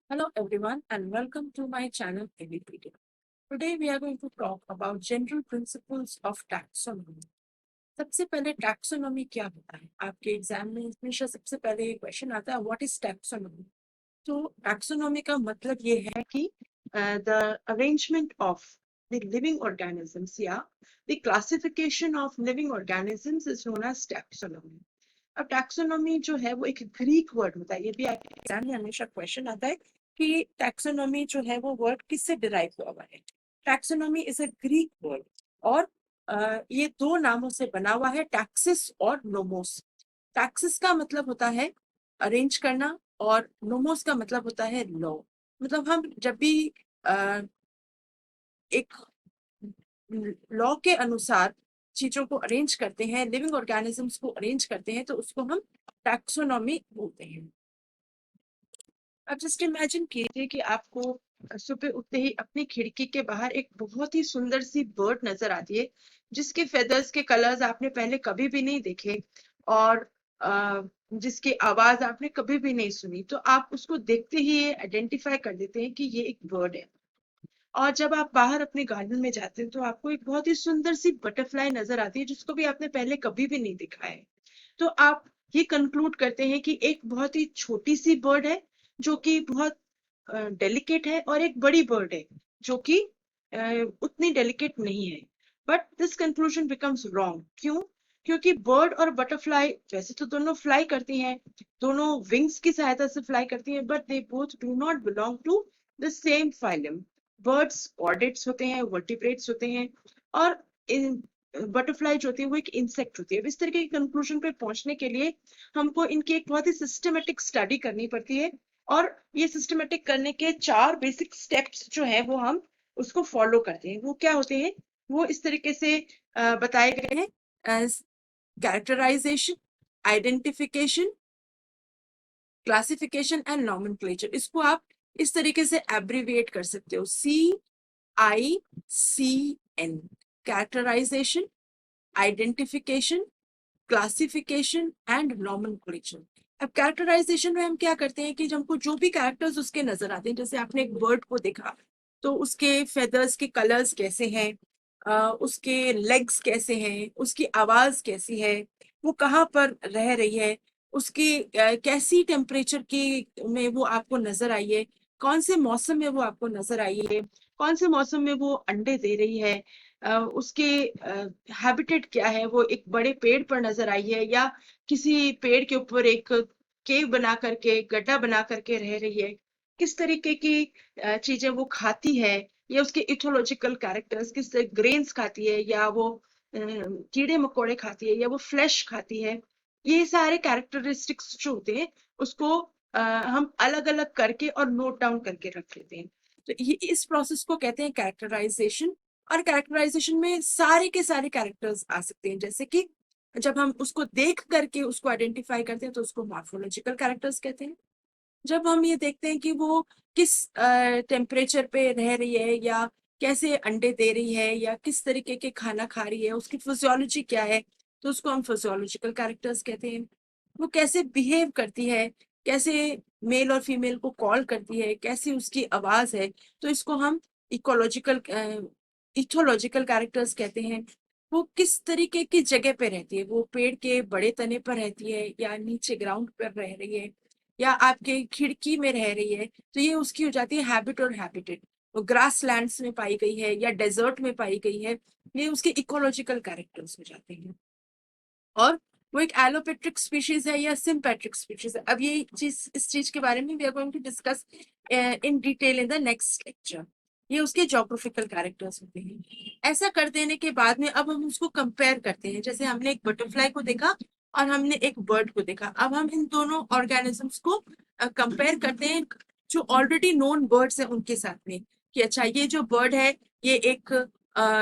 Hello everyone and welcome to my channel ABPD. Today we are going to talk about general principles of taxonomy. सबसे पहले taxonomy क्या होता है? आपके exam में हमेशा सबसे पहले ये क्वेश्चन आता है, व्हाट इज टैक्सोनॉमी? तो टैक्सोनॉमी का मतलब ये है कि the arrangement of the living organisms या the classification of living organisms is known as taxonomy. अब टैक्सोनॉमी जो है वो एक ग्रीक वर्ड होता है। ये भी आपके एग्जाम में हमेशा क्वेश्चन आता है कि टैक्सोनॉमी जो है वो वर्ड किससे डिराइव हुआ हुआ है। Taxonomy is a Greek word और ये दो नामों से बना हुआ है, टैक्सिस और नोमोस। टैक्सिस का मतलब होता है अरेंज करना और नोमोस का मतलब होता है लॉ। मतलब हम जब भी एक लॉ के अनुसार चीजों को अरेंज करते हैं, लिविंग ऑर्गेनिजम्स को अरेंज करते हैं, तो उसको हम टैक्सोनॉमी बोलते हैं। अब जस्ट इमेजिन कीजिए कि आपको सुबह उठते ही अपनी खिड़की के बाहर एक बहुत ही सुंदर सी बर्ड नजर आती है, जिसके फेदर्स के कलर्स आपने पहले कभी भी नहीं देखे और जिसकी आवाज आपने कभी भी नहीं सुनी। तो आप उसको देखते ही ये आइडेंटिफाई कर देते हैं कि ये एक बर्ड है। और जब आप बाहर अपने गार्डन में जाते हैं तो आपको एक बहुत ही सुंदर सी बटरफ्लाई नजर आती है, जिसको भी आपने पहले कभी भी नहीं देखा है। तो आप ये कंक्लूड करते हैं कि एक बहुत ही छोटी सी बर्ड है जो कि बहुत डेलिकेट है, और एक बड़ी बर्ड है जो कि उतनी डेलिकेट नहीं है। But this conclusion becomes wrong. क्यों? क्योंकि बर्ड और बटरफ्लाई वैसे तो दोनों फ्लाई करती हैं, दोनों विंग्स की सहायता से फ्लाई करती हैं, but they both do not belong to the same phylum. Birds chordates होते हैं, वर्टिब्रेट्स होते हैं, और बटरफ्लाई जो होती है वो एक इंसेक्ट होती है। इस तरीके के कंक्लूजन पे पहुंचने के लिए हमको इनकी एक बहुत ही सिस्टमेटिक स्टडी करनी पड़ती है, और ये सिस्टमेटिक करने के 4 बेसिक स्टेप्स जो है वो हम उसको फॉलो करते हैं। वो क्या होते हैं? वो इस तरीके से बताए गए हैं: characterization, identification, classification and nomenclature. इसको आप इस तरीके से एब्रीविएट कर सकते हो, CICN। Characterization, identification, classification and nomenclature. अब कैरेक्टराइजेशन में हम क्या करते हैं कि हमको जो भी कैरेक्टर्स उसके नजर आते हैं, जैसे आपने एक बर्ड को देखा तो उसके फेदर्स के कलर्स कैसे हैं, उसके लेग्स कैसे हैं, उसकी आवाज कैसी है, वो कहाँ पर रह रही है, उसकी कैसी टेम्परेचर की में वो आपको नजर आई है, कौन से मौसम में वो आपको नजर आई है, कौन से मौसम में वो अंडे दे रही है, उसके हैबिटेट क्या है, वो एक बड़े पेड़ पर नजर आई है या किसी पेड़ के ऊपर एक केव बना करके, गड्ढा बना करके रह रही है, किस तरीके की चीजें वो खाती है, या उसके इथोलॉजिकल कैरेक्टर्स, किस ग्रेन्स खाती है, या वो कीड़े मकोड़े खाती है, या वो फ्लैश खाती है। ये सारे कैरेक्टरिस्टिक्स जो होते हैं उसको हम अलग अलग करके और नोट डाउन करके रख लेते हैं। तो ये इस प्रोसेस को कहते हैं कैरेक्टराइजेशन। और कैरेक्टराइजेशन में सारे के सारे कैरेक्टर्स आ सकते हैं, जैसे कि जब हम उसको देख करके उसको आइडेंटिफाई करते हैं तो उसको मॉर्फोलॉजिकल कैरेक्टर्स कहते हैं। जब हम ये देखते हैं कि वो किस टेम्परेचर पे रह रही है, या कैसे अंडे दे रही है, या किस तरीके के खाना खा रही है, उसकी फिजियोलॉजी क्या है, तो उसको हम फिजियोलॉजिकल कैरेक्टर्स कहते हैं। वो कैसे बिहेव करती है, कैसे मेल और फीमेल को कॉल करती है, कैसी उसकी आवाज है, तो इसको हम इकोलॉजिकल इथोलॉजिकल कैरेक्टर्स कहते हैं। वो किस तरीके की जगह पे रहती है, वो पेड़ के बड़े तने पर रहती है या नीचे ग्राउंड पर रह रही है या आपके खिड़की में रह रही है, तो ये उसकी हो जाती है हैबिट और हैबिटेट। वो ग्रास लैंड्स में पाई गई है या डेजर्ट में पाई गई है, ये उसके इकोलॉजिकल कैरेक्टर्स हो जाते हैं। और वो एक एलोपेट्रिक स्पीशीज है या सिम्पेट्रिक स्पीशीज है। अब ये चीज, इस चीज के बारे में we are going to discuss in detail in the next lecture. ये उसके जोग्राफिकल कैरेक्टर्स होते हैं। ऐसा कर देने के बाद में अब हम उसको कंपेयर करते हैं। जैसे हमने एक बटरफ्लाई को देखा और हमने एक बर्ड को देखा, अब हम इन दोनों ऑर्गेनिजम्स को कंपेयर करते हैं जो ऑलरेडी नोन बर्ड्स है उनके साथ में, कि अच्छा ये जो बर्ड है ये एक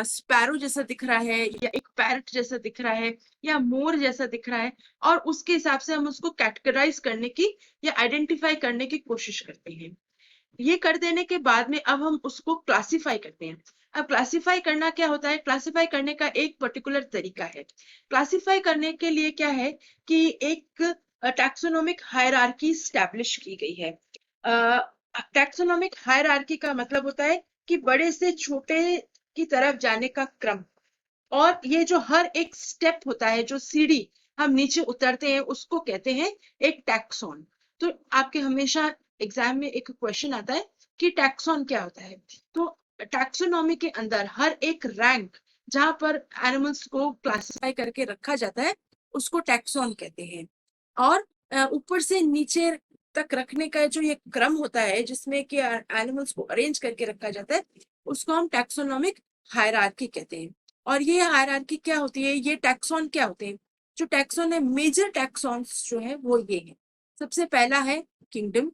स्पैरो जैसा दिख रहा है, या एक पैरट जैसा दिख रहा है, या मोर जैसा दिख रहा है, और उसके हिसाब से हम उसको कैटेगराइज करने की या आइडेंटिफाई करने की कोशिश करते हैं। ये कर देने के बाद में अब हम उसको क्लासिफाई करते हैं। अब क्लासिफाई करना क्या होता है? क्लासिफाई करने का एक पर्टिकुलर तरीका है। क्लासिफाई करने के लिए क्या है कि एक टैक्सोनोमिक हायरार्की स्टैब्लिश की गई है। टैक्सोनॉमिक हायरार्की का मतलब होता है कि बड़े से छोटे की तरफ जाने का क्रम। और ये जो हर एक स्टेप होता है, जो सीढ़ी हम नीचे उतरते हैं, उसको कहते हैं एक टैक्सॉन। तो आपके हमेशा एग्जाम में एक क्वेश्चन आता है कि टैक्सॉन क्या होता है। तो टैक्सोनॉमी के अंदर हर एक रैंक जहां पर एनिमल्स को क्लासिफाई करके रखा जाता है, उसको टैक्सॉन कहते हैं। और ऊपर से नीचे तक रखने का जो ये क्रम होता है, जिसमें कि एनिमल्स को अरेंज करके रखा जाता है, उसको हम टैक्सोनॉमिक हायरार्की कहते हैं। और ये हायरार्की क्या होती है, ये टैक्सॉन क्या होते हैं? जो टैक्सॉन है, मेजर टैक्सॉन्स जो है वो ये है। सबसे पहला है किंगडम।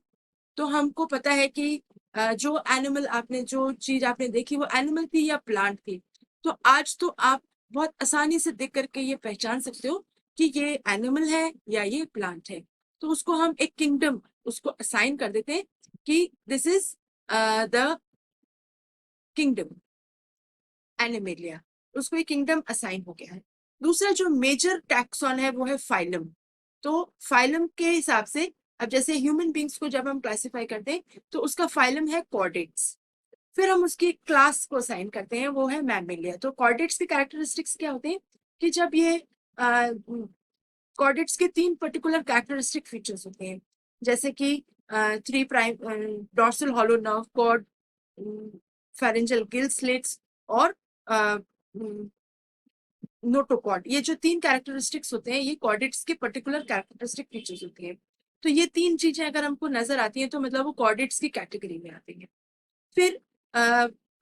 तो हमको पता है कि जो एनिमल आपने, जो चीज आपने देखी वो एनिमल थी या प्लांट थी। तो आज तो आप बहुत आसानी से देख करके ये पहचान सकते हो कि ये एनिमल है या ये प्लांट है। तो उसको हम एक किंगडम उसको असाइन कर देते हैं कि this is the kingdom animalia. उसको एक किंगडम असाइन हो गया है। दूसरा जो मेजर टैक्सॉन है वो है फाइलम। तो फाइलम के हिसाब से, अब जैसे ह्यूमन बींग्स को जब हम क्लासिफाई करते हैं तो उसका फाइलम है कॉर्डेट्स। फिर हम उसकी क्लास को असाइन करते हैं, वो है मैमेलिया। तो कॉर्डेट्स के कैरेक्टरिस्टिक्स क्या होते हैं कि जब ये कॉर्डेट्स के 3 पर्टिकुलर कैरेक्टरिस्टिक फीचर्स होते हैं, जैसे कि 3 prime dorsal hollow nerve cord, pharyngeal gill slits और नोटोकॉर्ड। ये जो 3 कैरेक्टरिस्टिक्स होते हैं, ये कॉर्डेट्स के पर्टिकुलर कैरेक्टरिस्टिक फीचर्स होती हैं। तो ये 3 चीजें अगर हमको नजर आती हैं तो मतलब वो कॉर्डेट्स की कैटेगरी में आती हैं। फिर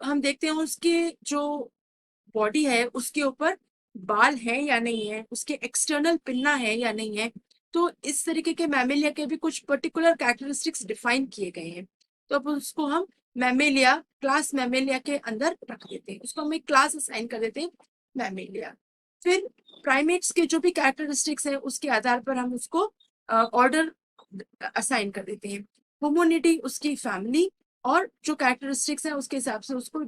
हम देखते हैं उसके जो बॉडी है उसके ऊपर बाल है या नहीं है, उसके एक्सटर्नल पिन्ना है या नहीं है। तो इस तरीके के मैमेलिया के भी कुछ पर्टिकुलर कैरेक्टरिस्टिक्स डिफाइन किए गए हैं। तो अब उसको हम मैमेलिया, क्लास मैमेलिया के अंदर रख देते हैं, उसको हम एक क्लास असाइन कर देते हैं मैमेलिया। फिर प्राइमेट्स के जो भी कैरेक्टरिस्टिक्स है उसके आधार पर हम उसको ऑर्डर असाइन कर देते हैं। होमोनिटी उसकी फैमिली, और जो कैरेक्टरिस्टिक्स है उसके हिसाब से उसको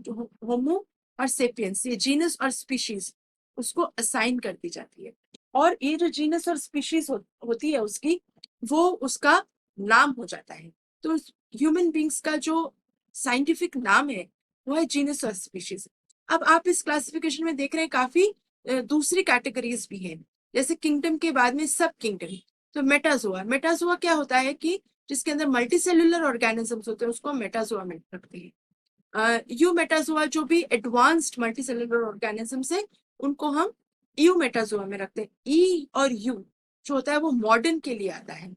होमो और सेपियंस, ये जीनस और स्पीशीज, उसको असाइन कर दी जाती है। और ये जो जीनस और स्पीशीज होती है उसकी, वो उसका नाम हो जाता है। तो ह्यूमन बींग्स का जो साइंटिफिक नाम है वो है जीनस और स्पीशीज। अब आप इस क्लासिफिकेशन में देख रहे हैं काफी दूसरी कैटेगरीज भी हैं, जैसे किंगडम के बाद में सब किंगडम। तो मेटाजोआ, मेटाजोआ क्या होता है कि जिसके अंदर मल्टी सेल्यूलर ऑर्गेनिजम्स होते हैं उसको हम मेटाजोआ में रखते हैं। यू मेटाजोआ जो भी एडवांस्ड मल्टी सेल्यूलर ऑर्गेनिजम्स है उनको हम यू मेटाजोआ में रखते हैं। ई और यू जो होता है वो मॉडर्न के लिए आता है।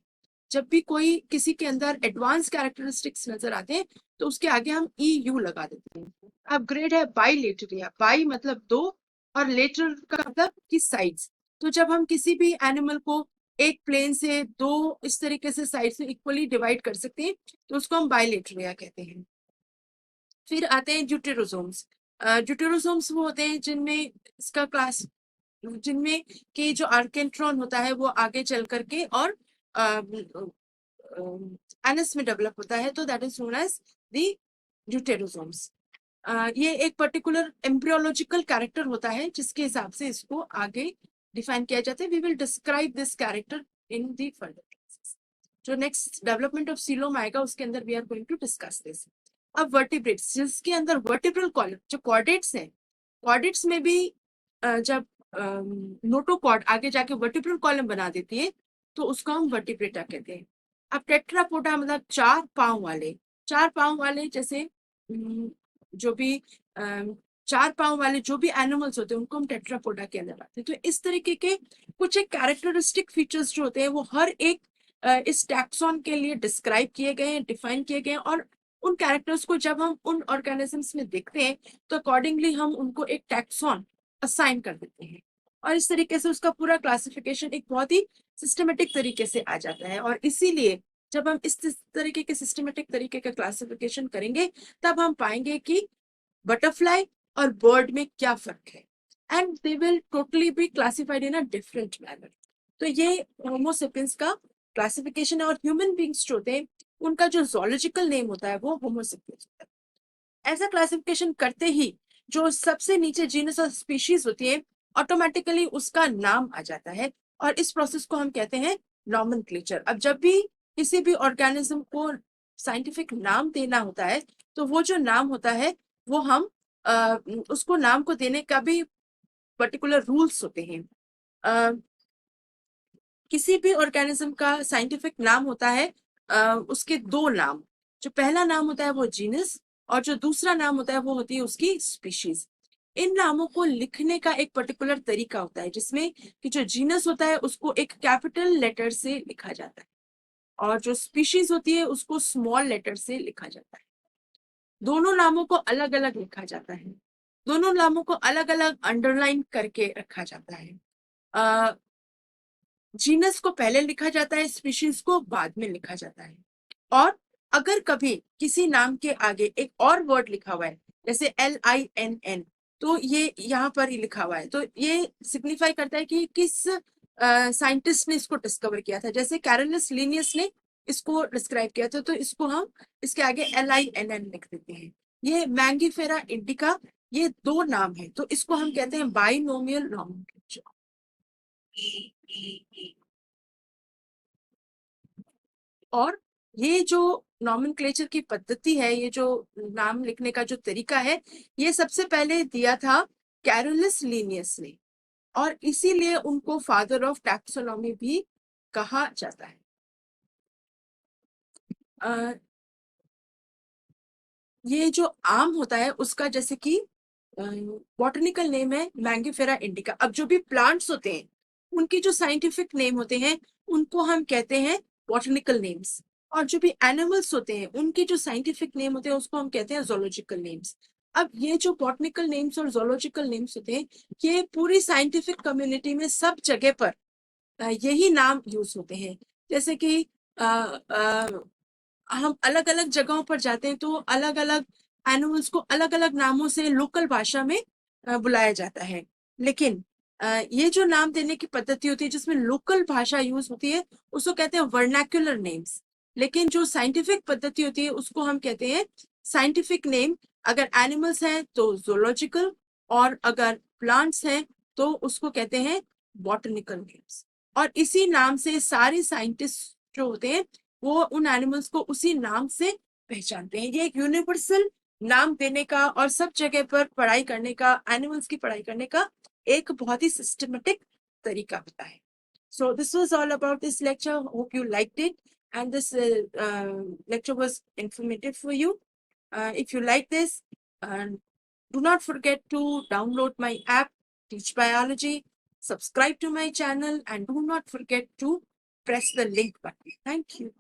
जब भी कोई किसी के अंदर एडवांस कैरेक्टरिस्टिक्स नजर आते हैं तो उसके आगे हम ई यू लगा देते हैं। अब ग्रेड है बाइलेटरिया। बाई मतलब दो, और लेटर का मतलब कि साइड्स। तो जब हम किसी भी एनिमल को एक प्लेन से दो इस तरीके से साइड से इक्वली डिवाइड कर सकते हैं तो उसको हम बाइलेटरिया कहते हैं। फिर आते हैं ड्यूटेरोसोम्स। ड्यूटेरोसोम्स वो होते हैं जिनमें इसका क्लास, जिनमें कि जो आर्केंट्रॉन होता है वो आगे चल करके और एनस में डेवलप होता है, तो that is known as the deuterostomes. ये एक पर्टिकुलर एम्ब्रियोलॉजिकल कैरेक्टर होता है जिसके हिसाब से इसको आगे डिफाइन किया जाता है। We will describe this character in the further classes. जो नेक्स्ट डेवलपमेंट ऑफ सीलोम आएगा उसके अंदर we are going to discuss this. अब वर्टिब्रेट्स, जिसके अंदर वर्टिब्रल कॉलम, जो कॉर्डेट्स हैं, कॉर्डेट्स में भी जब नोटोकॉर्ड आगे जाके वर्टिब्रल कॉलम बना देती है तो उसको हम वर्टिब्रेटा कहते हैं। अब टेट्रापोडा मतलब 4 पांव वाले, 4 पांव वाले जैसे जो भी 4 पांव वाले जो भी एनिमल्स होते हैं उनको हम टेट्रापोडा के अंदर लाते हैं। तो इस तरीके के कुछ एक कैरेक्टरिस्टिक फीचर्स जो होते हैं वो हर एक इस टैक्सॉन के लिए डिस्क्राइब किए गए हैं, डिफाइन किए गए हैं। और उन कैरेक्टर्स को जब हम उन ऑर्गेनिजम्स में देखते हैं तो अकॉर्डिंगली हम उनको एक टैक्सॉन असाइन कर देते हैं। और इस तरीके से उसका पूरा क्लासिफिकेशन एक बहुत ही सिस्टमेटिक तरीके से आ जाता है। और इसीलिए जब हम इस तरीके के सिस्टमेटिक तरीके का क्लासिफिकेशन करेंगे तब हम पाएंगे कि बटरफ्लाई और बर्ड में क्या फर्क है, and they will totally be classified in a different manner. तो ये होमोसेपियंस का क्लासिफिकेशन है। और ह्यूमन बींग्स जो होते हैं उनका जो जोलॉजिकल नेम होता है वो होमोसेपियंस होता है। ऐसा क्लासिफिकेशन करते ही जो सबसे नीचे जीनस और स्पीशीज होती है ऑटोमेटिकली उसका नाम आ जाता है, और इस प्रोसेस को हम कहते हैं नॉमेनक्लेचर। अब जब भी किसी भी ऑर्गेनिज्म को साइंटिफिक नाम देना होता है, तो वो जो नाम होता है वो हम उसको नाम को देने का भी पर्टिकुलर रूल्स होते हैं। किसी भी ऑर्गेनिज्म का साइंटिफिक नाम होता है उसके दो नाम। जो पहला नाम होता है वो जीनस, और जो दूसरा नाम होता है वो होती है उसकी स्पीशीज। इन नामों को लिखने का एक पर्टिकुलर तरीका होता है, जिसमें कि जो जीनस होता है उसको एक कैपिटल लेटर से लिखा जाता है, और जो स्पीशीज होती है उसको स्मॉल लेटर से लिखा जाता है। दोनों नामों को अलग अलग लिखा जाता है, दोनों नामों को अलग अलग अंडरलाइन करके रखा जाता है। जीनस को पहले लिखा जाता है, स्पीशीज को बाद में लिखा जाता है। और अगर कभी किसी नाम के आगे एक और वर्ड लिखा हुआ है, जैसे LINN, तो ये यहाँ पर ही लिखा हुआ है, तो ये सिग्निफाई करता है कि किस साइंटिस्ट ने इसको डिस्कवर किया था। जैसे कैरोलस लिनियस ने इसको डिस्क्राइब किया था, तो इसको हम इसके आगे LINN लिख देते हैं। ये मैंगीफेरा इंडिका, ये दो नाम है, तो इसको हम कहते हैं बाइनोमियल नॉमेनक्लेचर। और ये जो नॉमेनक्लेचर की पद्धति है, ये जो नाम लिखने का जो तरीका है, ये सबसे पहले दिया था कैरोलस लीनियस ने, और इसीलिए उनको फादर ऑफ टैक्सोनॉमी भी कहा जाता है। ये जो आम होता है उसका जैसे कि बॉटनिकल नेम है मैंगीफेरा इंडिका। अब जो भी प्लांट्स होते हैं उनके जो साइंटिफिक नेम होते हैं उनको हम कहते हैं बॉटनिकल नेम्स, और जो भी एनिमल्स होते हैं उनके जो साइंटिफिक नेम होते हैं उसको हम कहते हैं जोलॉजिकल नेम्स। अब ये जो बॉटनिकल नेम्स और जोलॉजिकल नेम्स होते हैं, ये पूरी साइंटिफिक कम्युनिटी में सब जगह पर यही नाम यूज होते हैं। जैसे कि हम अलग अलग जगहों पर जाते हैं तो अलग अलग एनिमल्स को अलग अलग नामों से लोकल भाषा में बुलाया जाता है। लेकिन ये जो नाम देने की पद्धति होती है जिसमें लोकल भाषा यूज होती है उसको कहते हैं वर्नाक्युलर नेम्स। लेकिन जो साइंटिफिक पद्धति होती है उसको हम कहते हैं साइंटिफिक नेम। अगर एनिमल्स हैं तो जोलॉजिकल, और अगर प्लांट्स हैं तो उसको कहते हैं बॉटनिकल नेम्स। और इसी नाम से सारे साइंटिस्ट जो होते हैं वो उन एनिमल्स को उसी नाम से पहचानते हैं। ये एक यूनिवर्सल नाम देने का और सब जगह पर पढ़ाई करने का, एनिमल्स की पढ़ाई करने का एक बहुत ही सिस्टमेटिक तरीका होता है। So this was all about this lecture. Hope you liked it, and this lecture was informative for you. If you like this, do not forget to download my app Teach Biology, subscribe to my channel, and do not forget to press the link button. Thank you.